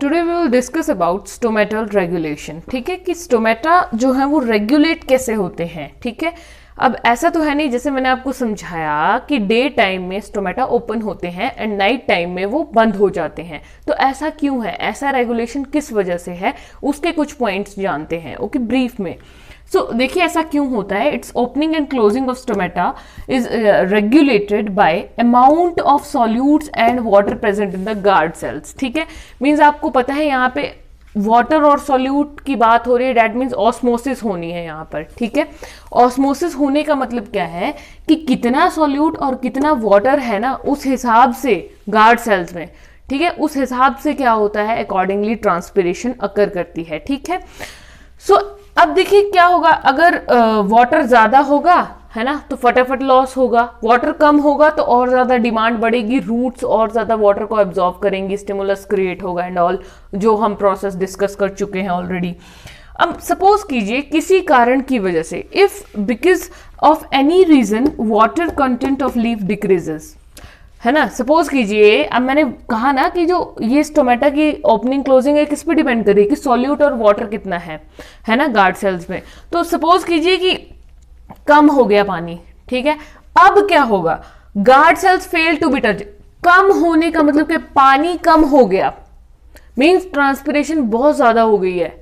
Today we will discuss about stomatal regulation. ठीक है, कि स्टोमेटा जो है वो रेगुलेट कैसे होते हैं। ठीक है, अब ऐसा तो है नहीं, जैसे मैंने आपको समझाया कि डे टाइम में स्टोमेटा ओपन होते हैं एंड नाइट टाइम में वो बंद हो जाते हैं। तो ऐसा क्यों है, ऐसा रेगुलेशन किस वजह से है, उसके कुछ पॉइंट्स जानते हैं। ओके, ब्रीफ में। सो देखिए ऐसा क्यों होता है। It's opening and closing of stomata is regulated by amount of solutes and water present in the guard cells. ठीक है, मीन्स आपको पता है यहाँ पे वाटर और सॉल्यूट की बात हो रही है, डेट मीन्स ऑस्मोसिस होनी है यहाँ पर। ठीक है, ऑस्मोसिस होने का मतलब क्या है कि कितना सॉल्यूट और कितना वाटर है ना, उस हिसाब से गार्ड सेल्स में, ठीक है, उस हिसाब से क्या होता है, अकॉर्डिंगली ट्रांसपिरेशन अकर करती है। ठीक है, सो अब देखिए क्या होगा, अगर वाटर ज्यादा होगा है ना तो फटाफट लॉस होगा, वाटर कम होगा तो और ज्यादा डिमांड बढ़ेगी, रूट्स और ज्यादा वाटर को एब्जॉर्ब करेंगी, स्टिमुलस क्रिएट होगा एंड ऑल, जो हम प्रोसेस डिस्कस कर चुके हैं ऑलरेडी। अब सपोज कीजिए किसी कारण की वजह से, if because of any reason water content of leaf decreases, है ना। सपोज कीजिए, अब मैंने कहा ना कि जो ये स्टोमेटा की ओपनिंग क्लोजिंग है किस पे डिपेंड करेगी कि सॉल्यूट और वाटर कितना है ना गार्ड सेल्स में। तो सपोज कीजिए कि कम हो गया पानी, ठीक है, अब क्या होगा, guard cells fail to be touch. कम होने का मतलब कि पानी कम हो गया, मींस ट्रांसपिरेशन बहुत ज्यादा हो गई है।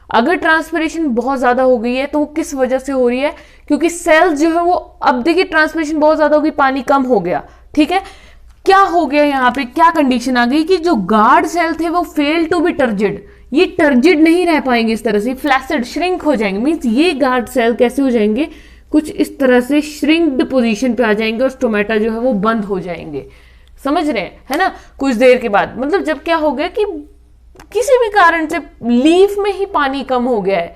अगर ट्रांसपिरेशन बहुत ज्यादा हो गई है तो वो किस वजह से हो रही है, क्योंकि सेल्स जो है वो, अब देखिए ट्रांसपिरेशन बहुत ज्यादा हो गई, पानी कम हो गया। ठीक है, क्या हो गया यहाँ पे, क्या कंडीशन आ गई कि जो गार्ड सेल थे वो फेल टू बी टर्जिड, ये टर्जिड नहीं रह पाएंगे, इस तरह से फ्लैसिड श्रिंक हो जाएंगे। मींस ये गार्ड सेल कैसे हो जाएंगे, कुछ इस तरह से श्रिंक्ड पोजीशन पे आ जाएंगे और स्टोमेटा जो है वो बंद हो जाएंगे। समझ रहे हैं, है ना। कुछ देर के बाद, मतलब जब क्या हो गया कि किसी भी कारण से लीफ में ही पानी कम हो गया है,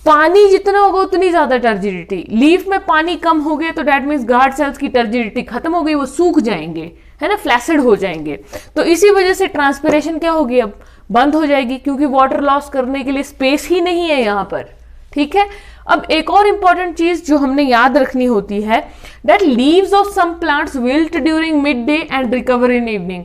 पानी जितना होगा उतनी ज्यादा टर्जिडिटी, लीफ में पानी कम हो गया तो डेट मीन्स गार्ड सेल्स की टर्जिडिटी खत्म हो गई, वो सूख जाएंगे, है ना, फ्लैसिड हो जाएंगे। तो इसी वजह से ट्रांसपिरेशन क्या होगी, अब बंद हो जाएगी, क्योंकि वाटर लॉस करने के लिए स्पेस ही नहीं है यहाँ पर। ठीक है, अब एक और इंपॉर्टेंट चीज जो हमने याद रखनी होती है, that leaves of some plants wilt during midday and recover in evening.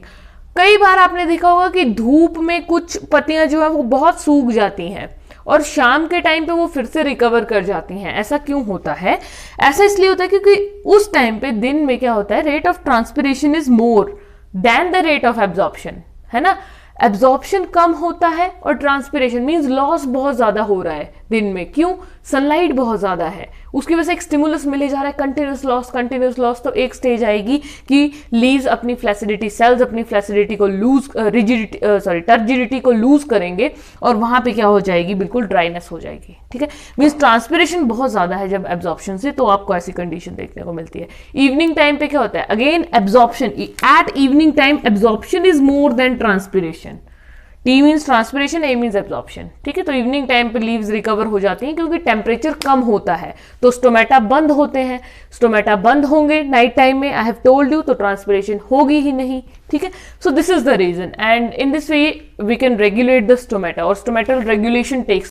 कई बार आपने देखा होगा कि धूप में कुछ पत्तियां जो है वो बहुत सूख जाती हैं और शाम के टाइम पे वो फिर से रिकवर कर जाती हैं। ऐसा क्यों होता है, ऐसा इसलिए होता है क्योंकि उस टाइम पे दिन में क्या होता है, rate of transpiration is more then the rate of absorption, है ना। एब्जॉर्प्शन कम होता है और ट्रांसपिरेशन मींस लॉस बहुत ज्यादा हो रहा है दिन में। क्यों, सनलाइट बहुत ज्यादा है, उसकी वजह से एक स्टिमुलस मिले जा रहा है, कंटिन्यूस लॉस। तो एक स्टेज आएगी कि लीव्स अपनी फ्लैसिडिटी, सेल्स अपनी फ्लैसिडिटी को लूज, टर्जिडिटी को लूज करेंगे और वहां पे क्या हो जाएगी, बिल्कुल ड्राइनेस हो जाएगी। ठीक है, मींस ट्रांसपिरेशन बहुत ज्यादा है जब एब्जॉर्प्शन से, तो आपको ऐसी कंडीशन देखने को मिलती है। इवनिंग टाइम पे क्या होता है, again absorption, at evening time absorption is more than transpiration. T means transpiration, A means absorption. ठीक है, तो इवनिंग टाइम पे लीव्स रिकवर हो जाती हैं क्योंकि टेम्परेचर कम होता है, तो स्टोमेटा बंद होते हैं। स्टोमेटा बंद होंगे नाइट टाइम में, आई हैव टोल्ड यू, तो ट्रांसपिरेशन होगी ही नहीं। ठीक है, so this is the reason and in this way we can regulate the stomata, और स्टोमेटल रेगुलेशन टेक्स